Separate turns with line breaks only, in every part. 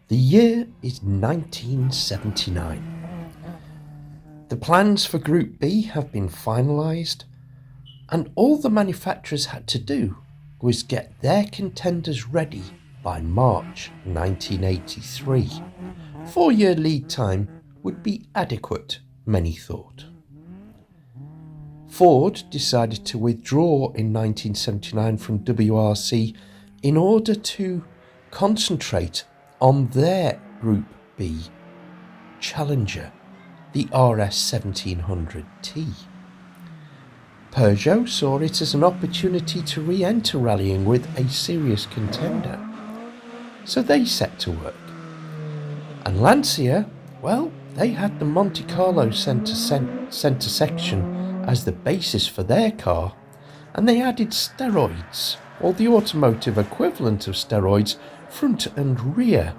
The year is 1979. The plans for Group B have been finalised, and all the manufacturers had to do was get their contenders ready by March 1983. 4-year lead time would be adequate, many thought. Ford decided to withdraw in 1979 from WRC in order to concentrate on their Group B challenger, the RS 1700T. Peugeot saw it as an opportunity to re-enter rallying with a serious contender, so they set to work. And Lancia, well, they had the Monte Carlo centre section as the basis for their car, and they added steroids, or the automotive equivalent of steroids, front and rear,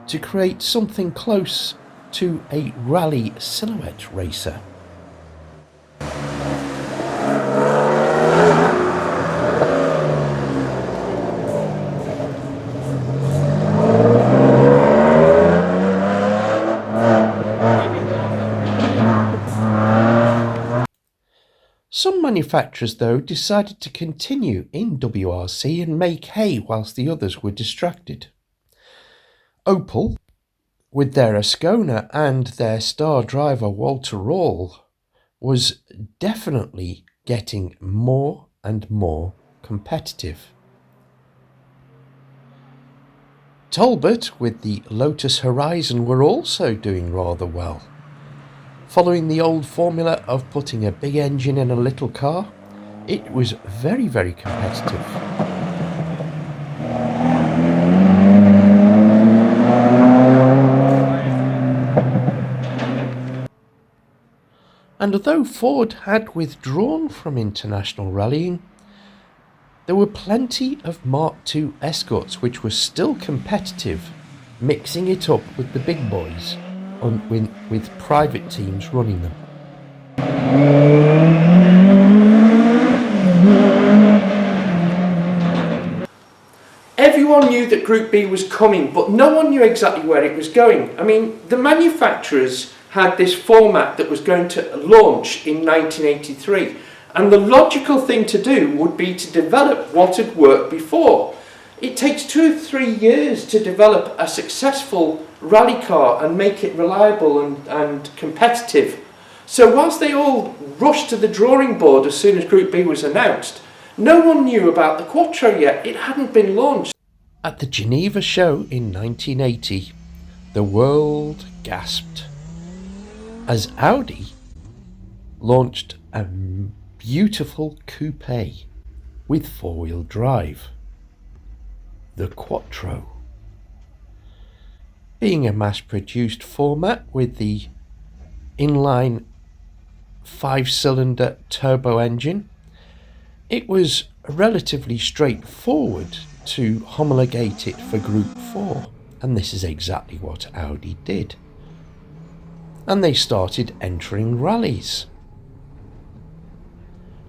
to create something close to a rally silhouette racer. Some manufacturers, though, decided to continue in WRC and make hay whilst the others were distracted. Opel, with their Ascona and their star driver Walter Röhrl, was definitely getting more and more competitive. Talbot, with the Lotus Horizon, were also doing rather well. Following the old formula of putting a big engine in a little car, it was very, very competitive. And although Ford had withdrawn from international rallying, there were plenty of Mark II Escorts which were still competitive, mixing it up with the big boys, with private teams running them. Everyone knew that Group B was coming, but no one knew exactly where it was going. I mean, the manufacturers had this format that was going to launch in 1983, and the logical thing to do would be to develop what had worked before. It takes 2 or 3 years to develop a successful rally car and make it reliable and competitive. So whilst they all rushed to the drawing board as soon as Group B was announced, no one knew about the Quattro yet. It hadn't been launched. At the Geneva show in 1980, the world gasped as Audi launched a beautiful coupe with 4-wheel drive, the Quattro. Being a mass-produced format with the inline 5-cylinder turbo engine, it was relatively straightforward to homologate it for Group 4, and this is exactly what Audi did. And they started entering rallies,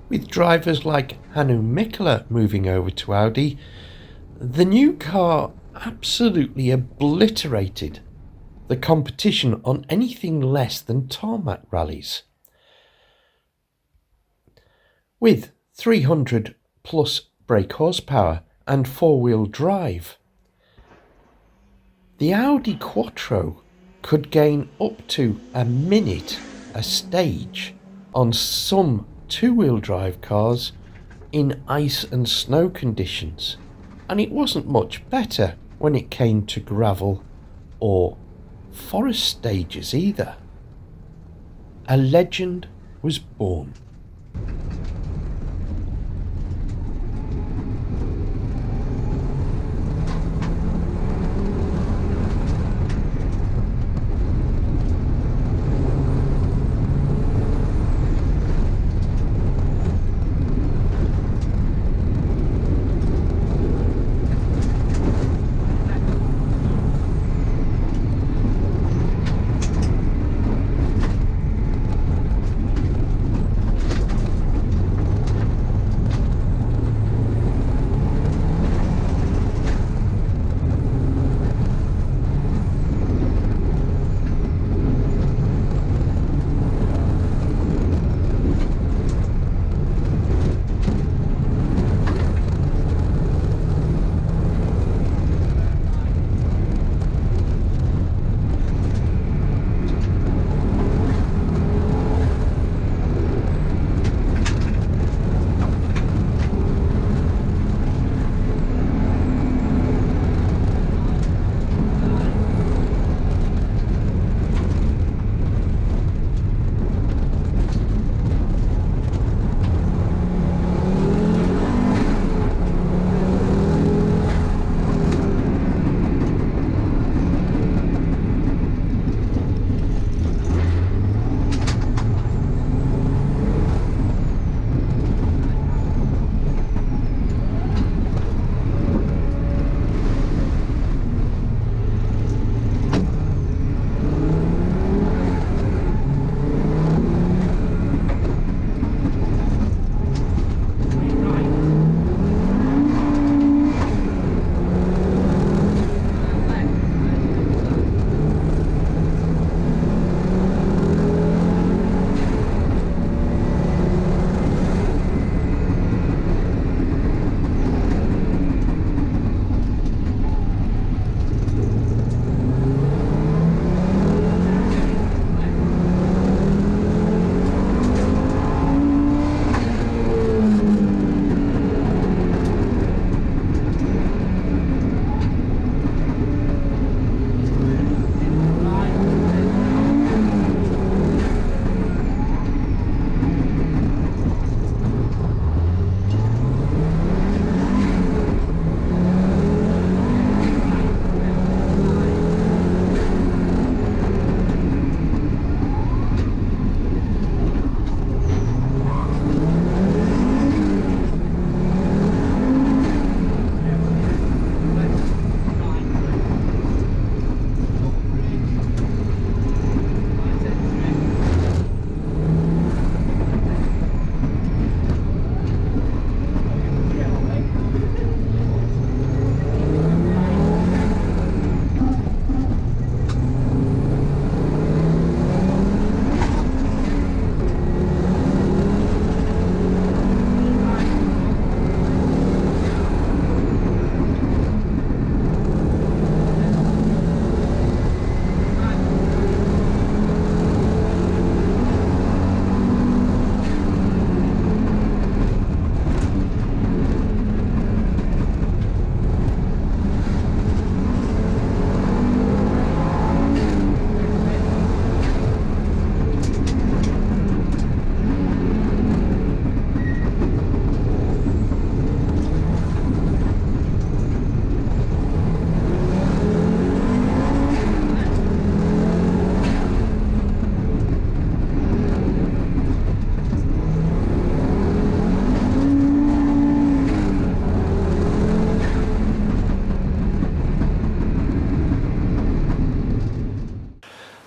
with drivers like Hannu Mikkola moving over to Audi. The new car absolutely obliterated the competition on anything less than tarmac rallies. With 300 plus brake horsepower and 4-wheel drive, the Audi Quattro could gain up to a minute a stage on some 2-wheel drive cars in ice and snow conditions, and it wasn't much better when it came to gravel or forest stages either. A legend was born.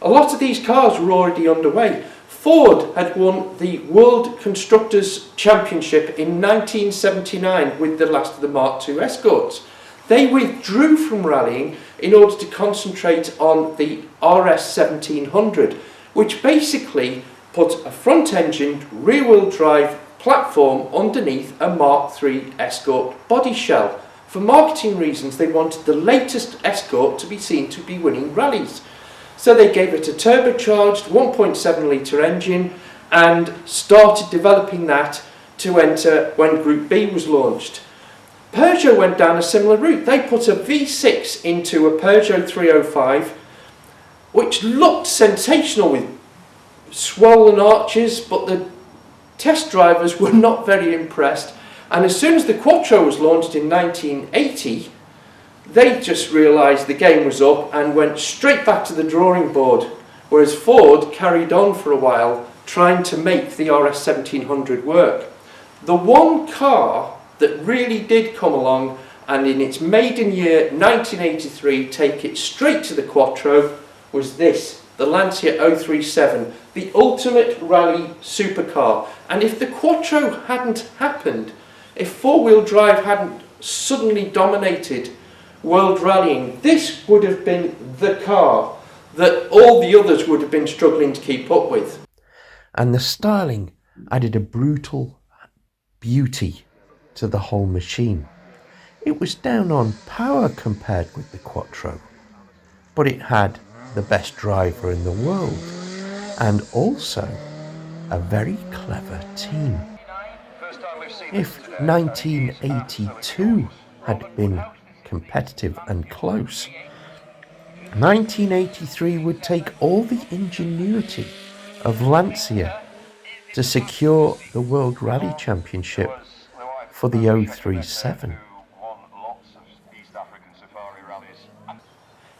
A lot of these cars were already underway. Ford had won the World Constructors' Championship in 1979 with the last of the Mark II Escorts. They withdrew from rallying in order to concentrate on the RS 1700, which basically put a front-engined, rear-wheel drive platform underneath a Mark III Escort body shell. For marketing reasons, they wanted the latest Escort to be seen to be winning rallies. So they gave it a turbocharged 1.7 litre engine and started developing that to enter when Group B was launched. Peugeot went down a similar route. They put a V6 into a Peugeot 305, which looked sensational with swollen arches, but the test drivers were not very impressed. And as soon as the Quattro was launched in 1980, they just realised the game was up and went straight back to the drawing board, whereas Ford carried on for a while trying to make the RS 1700 work. The one car that really did come along and in its maiden year 1983 take it straight to the Quattro was this, the Lancia 037, the ultimate rally supercar. And if the Quattro hadn't happened, if four-wheel drive hadn't suddenly dominated world rallying, this would have been the car that all the others would have been struggling to keep up with.
And the styling added a brutal beauty to the whole machine. It was down on power compared with the Quattro, but it had the best driver in the world and also a very clever team. If 1982 had been competitive and close, 1983 would take all the ingenuity of Lancia to secure the World Rally Championship for the 037.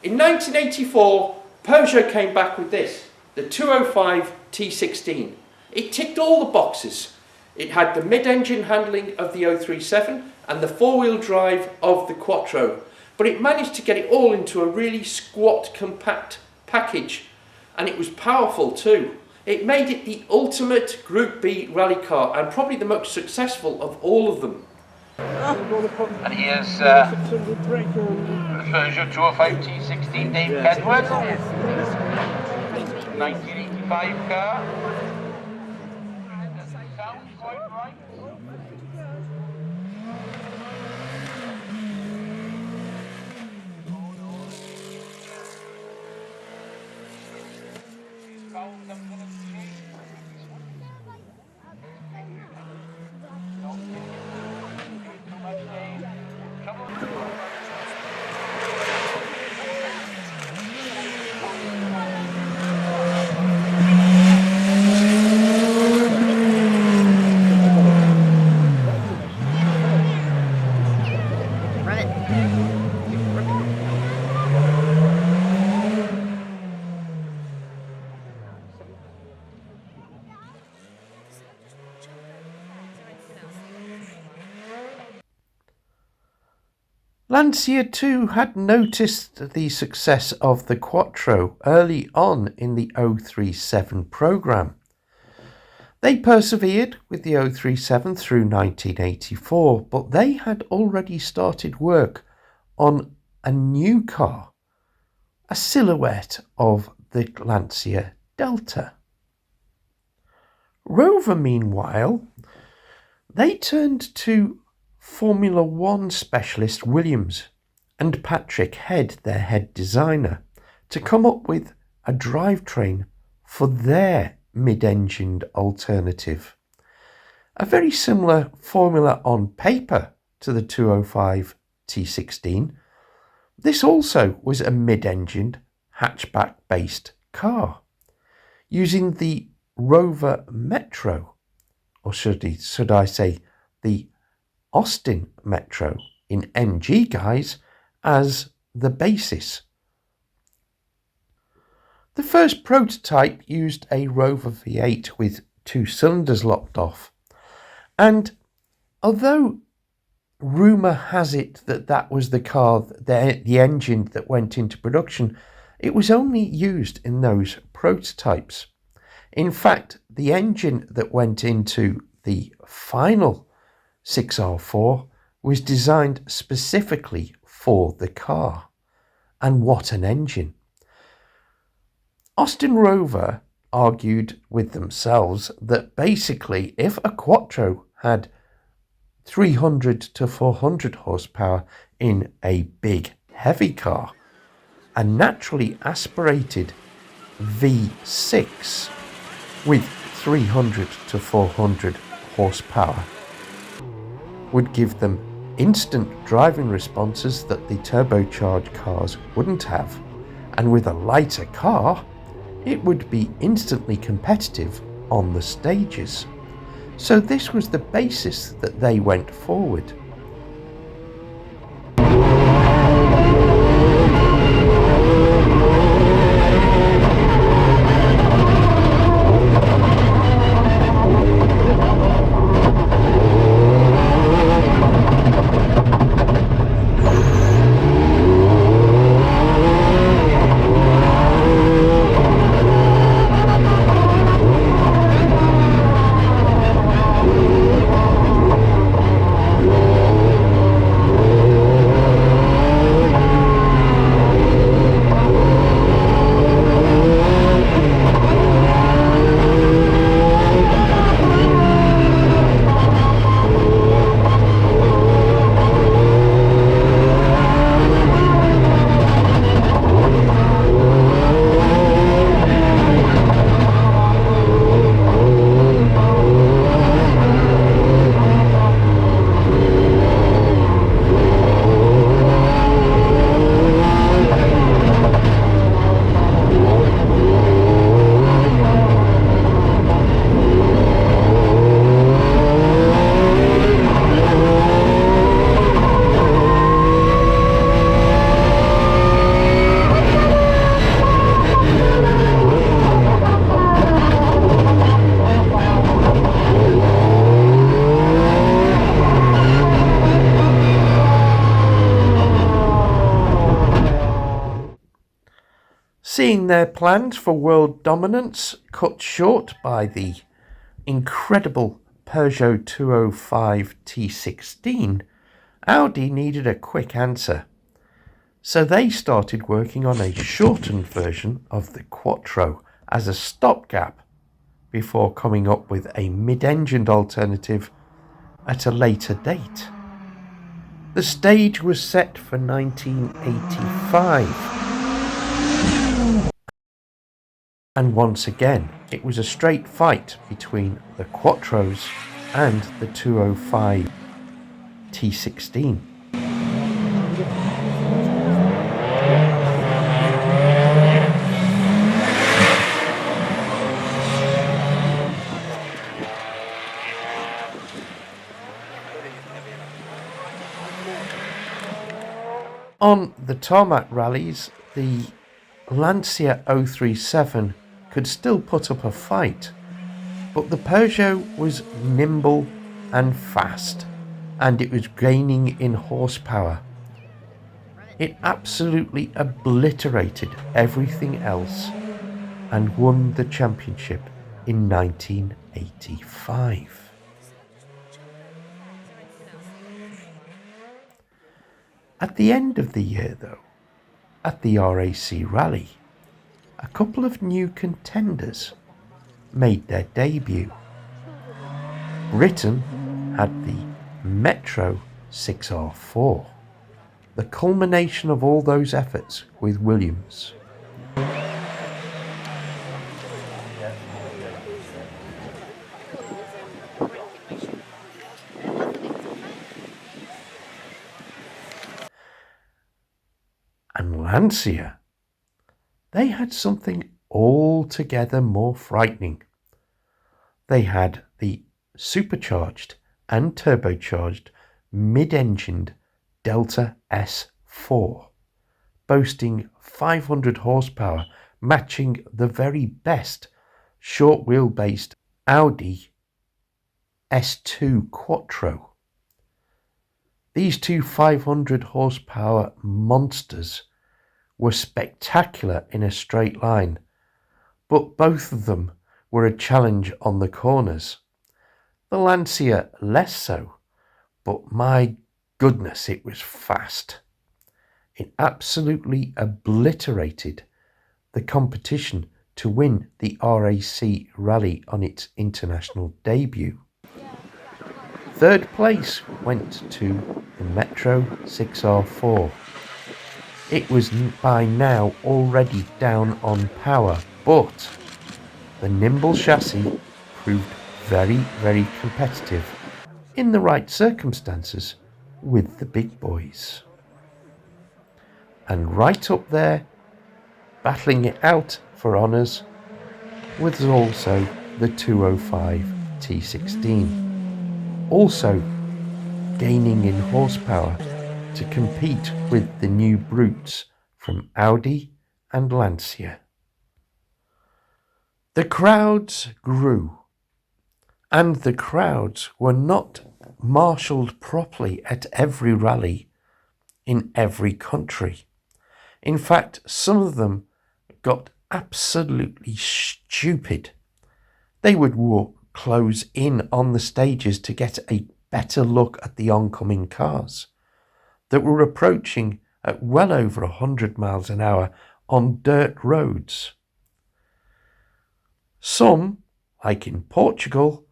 In 1984, Peugeot came back with this, the 205 T16. It ticked all the boxes. It had the mid-engine handling of the 037 and the four-wheel drive of the Quattro, but it managed to get it all into a really squat, compact package, and it was powerful too. It made it the ultimate Group B rally car and probably the most successful of all of them.
And here's the Peugeot 205 T16, Dave Edwards, 1985 car. Sounds quite right.
Lancia too had noticed the success of the Quattro early on in the 037 programme. They persevered with the 037 through 1984, but they had already started work on a new car, a silhouette of the Lancia Delta. Rover, meanwhile, they turned to Formula One specialist Williams and Patrick Head, their head designer, to come up with a drivetrain for their mid-engined alternative. A very similar formula on paper to the 205 T16. This also was a mid-engined hatchback-based car, using the Rover Metro, or should I say the Austin Metro in MG guise, as the basis. The first prototype used a Rover V8 with two cylinders locked off, and although rumour has it that that was the car, the engine that went into production, it was only used in those prototypes. In fact, the engine that went into the final 6R4 was designed specifically for the car. And what an engine! Austin Rover argued with themselves that basically if a Quattro had 300 to 400 horsepower in a big heavy car, a naturally aspirated V6 with 300 to 400 horsepower would give them instant driving responses that the turbocharged cars wouldn't have, and with a lighter car it would be instantly competitive on the stages. So this was the basis that they went forward. Seeing their plans for world dominance cut short by the incredible Peugeot 205 T16, Audi needed a quick answer. So they started working on a shortened version of the Quattro as a stopgap before coming up with a mid-engined alternative at a later date. The stage was set for 1985. And once again, it was a straight fight between the Quattros and the 205 T16. On the tarmac rallies, the Lancia 037 could still put up a fight, but the Peugeot was nimble and fast, and it was gaining in horsepower. It absolutely obliterated everything else and won the championship in 1985. At the end of the year, though, at the RAC Rally, a couple of new contenders made their debut. Britain had the Metro 6R4, the culmination of all those efforts with Williams. And Lancia, they had something altogether more frightening. They had the supercharged and turbocharged mid-engined Delta S4, boasting 500 horsepower, matching the very best short wheelbase Audi S2 Quattro. These two 500 horsepower monsters were spectacular in a straight line, but both of them were a challenge on the corners. The Lancia less so, but my goodness, it was fast. It absolutely obliterated the competition to win the RAC rally on its international debut. Third place went to the Metro 6R4. It was by now already down on power, but the nimble chassis proved very, very competitive in the right circumstances with the big boys. And right up there, battling it out for honours, was also the 205 T16, also gaining in horsepower to compete with the new brutes from Audi and Lancia. The crowds grew, and the crowds were not marshalled properly at every rally in every country. In fact, some of them got absolutely stupid. They would close in on the stages to get a better look at the oncoming cars that were approaching at well over 100 miles an hour on dirt roads. Some, like in Portugal,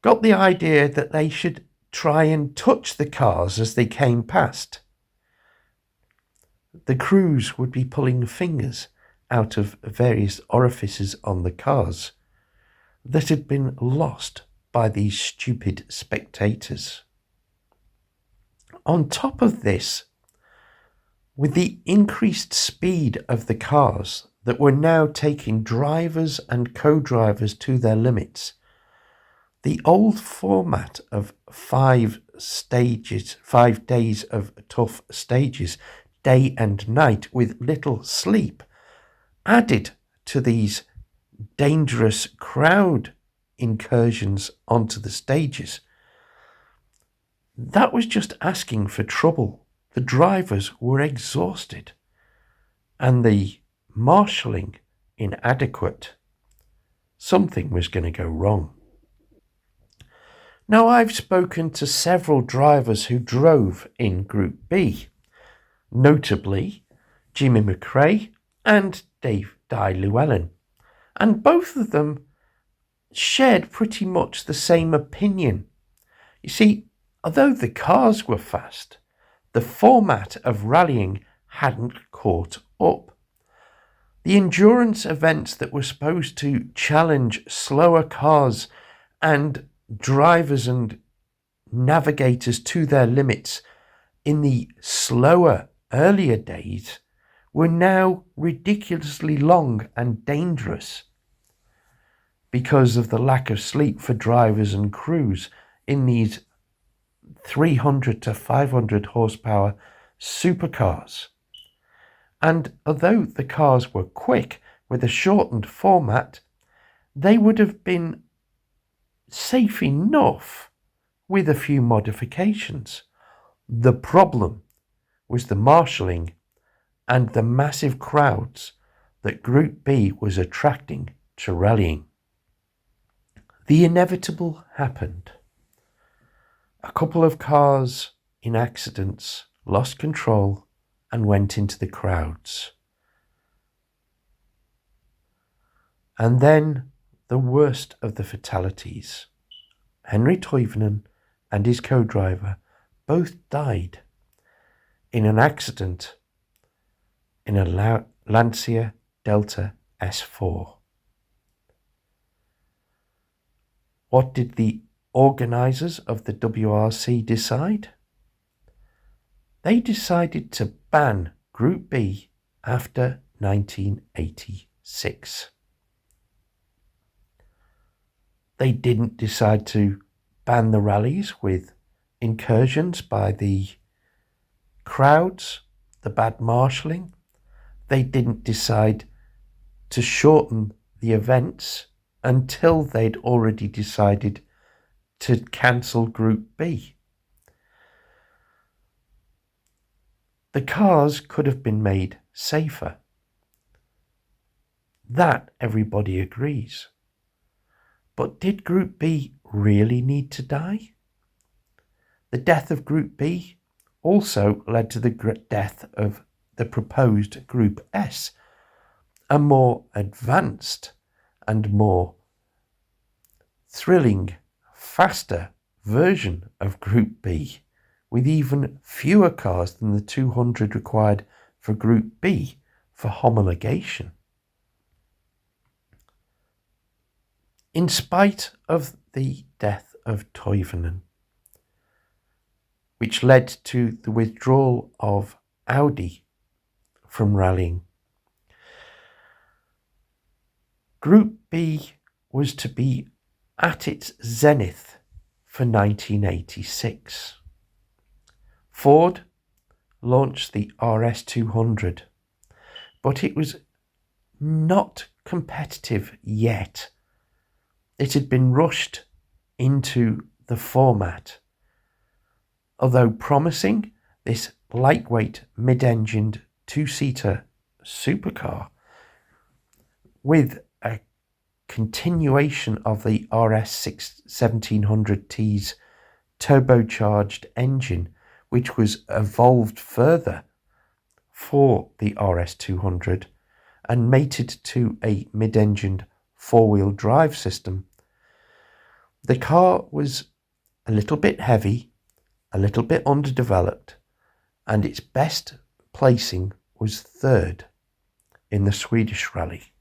got the idea that they should try and touch the cars as they came past. The crews would be pulling fingers out of various orifices on the cars that had been lost by these stupid spectators. On top of this, with the increased speed of the cars that were now taking drivers and co-drivers to their limits, the old format of 5 days of tough stages, day and night with little sleep, added to these dangerous crowd incursions onto the stages. That was just asking for trouble. The drivers were exhausted and the marshalling inadequate. Something was going to go wrong. Now, I've spoken to several drivers who drove in Group B, notably Jimmy McRae and Dave Di Llewellyn, and both of them shared pretty much the same opinion. You see, although the cars were fast, the format of rallying hadn't caught up. The endurance events that were supposed to challenge slower cars and drivers and navigators to their limits in the slower, earlier days were now ridiculously long and dangerous because of the lack of sleep for drivers and crews in these 300 to 500 horsepower supercars. And although the cars were quick with a shortened format, they would have been safe enough with a few modifications. The problem was the marshalling and the massive crowds that Group B was attracting to rallying. The inevitable happened. A couple of cars in accidents lost control and went into the crowds. And then the worst of the fatalities. Henry Toivonen and his co-driver both died in an accident in a Lancia Delta S4. What did the organisers of the WRC decide? They decided to ban Group B after 1986. They didn't decide to ban the rallies with incursions by the crowds, the bad marshalling. They didn't decide to shorten the events until they'd already decided to cancel Group B. The cars could have been made safer. That everybody agrees. But did Group B really need to die? The death of Group B also led to the death of the proposed Group S, a more advanced and more thrilling, faster version of Group B, with even fewer cars than the 200 required for Group B for homologation. In spite of the death of Toivonen, which led to the withdrawal of Audi from rallying, Group B was to be at its zenith for 1986. Ford launched the RS200, but it was not competitive yet. It had been rushed into the format. Although promising, this lightweight mid-engined two-seater supercar with a continuation of the RS 1700T's turbocharged engine, which was evolved further for the RS200 and mated to a mid-engined four-wheel drive system. The car was a little bit heavy, a little bit underdeveloped, and its best placing was third in the Swedish rally.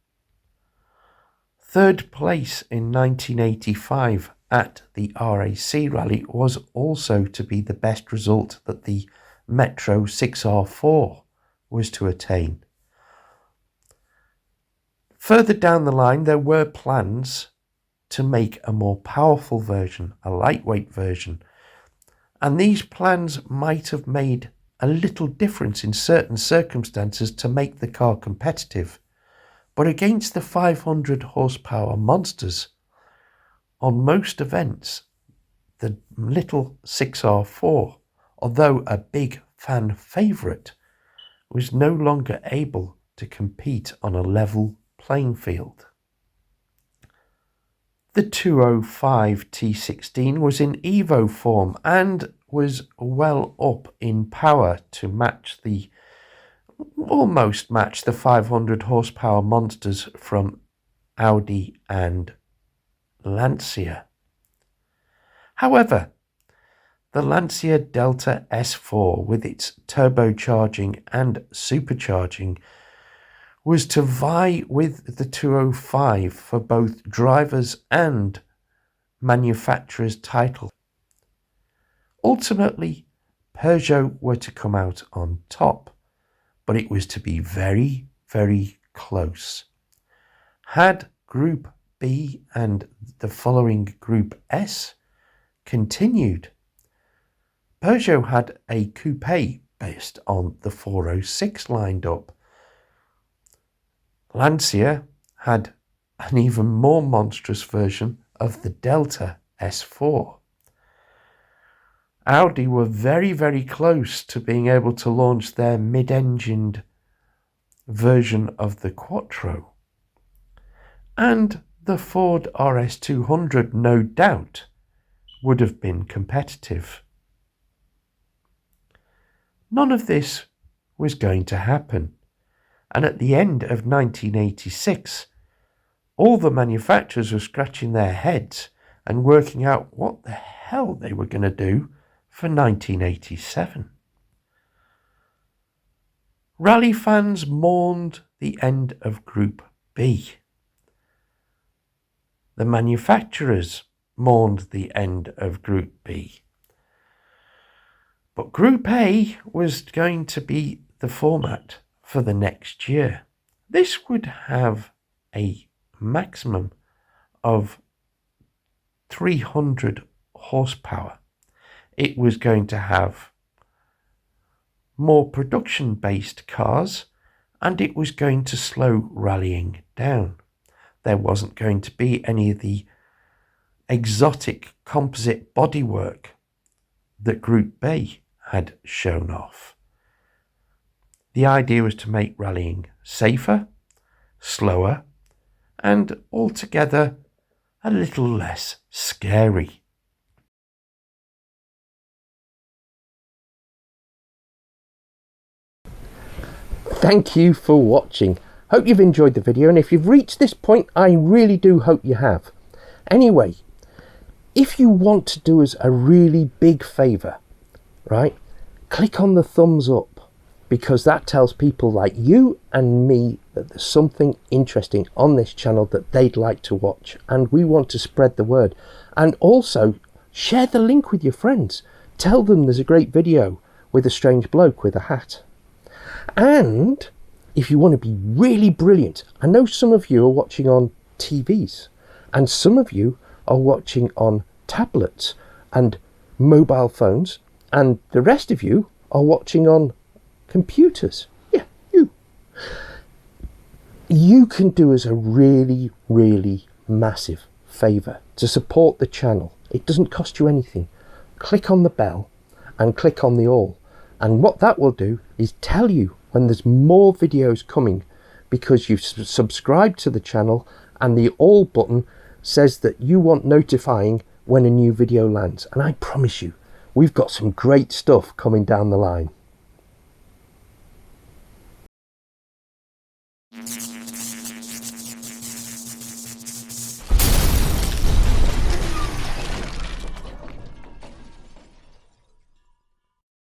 Third place in 1985 at the RAC rally was also to be the best result that the Metro 6R4 was to attain. Further down the line, there were plans to make a more powerful version, a lightweight version, and these plans might have made a little difference in certain circumstances to make the car competitive. But against the 500 horsepower monsters, on most events, the little 6R4, although a big fan favourite, was no longer able to compete on a level playing field. The 205 T16 was in Evo form and was well up in power to almost match the 500 horsepower monsters from Audi and Lancia. However, the Lancia Delta S4 with its turbocharging and supercharging was to vie with the 205 for both drivers and manufacturer's title. Ultimately, Peugeot were to come out on top, but it was to be very, very close. Had Group B and the following Group S continued, Peugeot had a coupe based on the 406 lined up. Lancia had an even more monstrous version of the Delta S4. Audi were very, very close to being able to launch their mid-engined version of the Quattro. And the Ford RS200, no doubt, would have been competitive. None of this was going to happen. And at the end of 1986, all the manufacturers were scratching their heads and working out what the hell they were going to do for 1987. Rally fans mourned the end of Group B. The manufacturers mourned the end of Group B. But Group A was going to be the format for the next year. This would have a maximum of 300 horsepower. It was going to have more production-based cars, and it was going to slow rallying down. There wasn't going to be any of the exotic composite bodywork that Group B had shown off. The idea was to make rallying safer, slower, and altogether a little less scary.
Thank you for watching. Hope you've enjoyed the video, and if you've reached this point, I really do hope you have. Anyway, if you want to do us a really big favour, right, click on the thumbs up, because that tells people like you and me that there's something interesting on this channel that they'd like to watch, and we want to spread the word. And also share the link with your friends. Tell them there's a great video with a strange bloke with a hat. And if you want to be really brilliant, I know some of you are watching on TVs and some of you are watching on tablets and mobile phones, and the rest of you are watching on computers. Yeah, you can do us a really, really massive favour to support the channel. It doesn't cost you anything. Click on the bell and click on the all, and what that will do is tell you when there's more videos coming, because you've subscribed to the channel, and the all button says that you want notifying when a new video lands. And I promise you, we've got some great stuff coming down the line.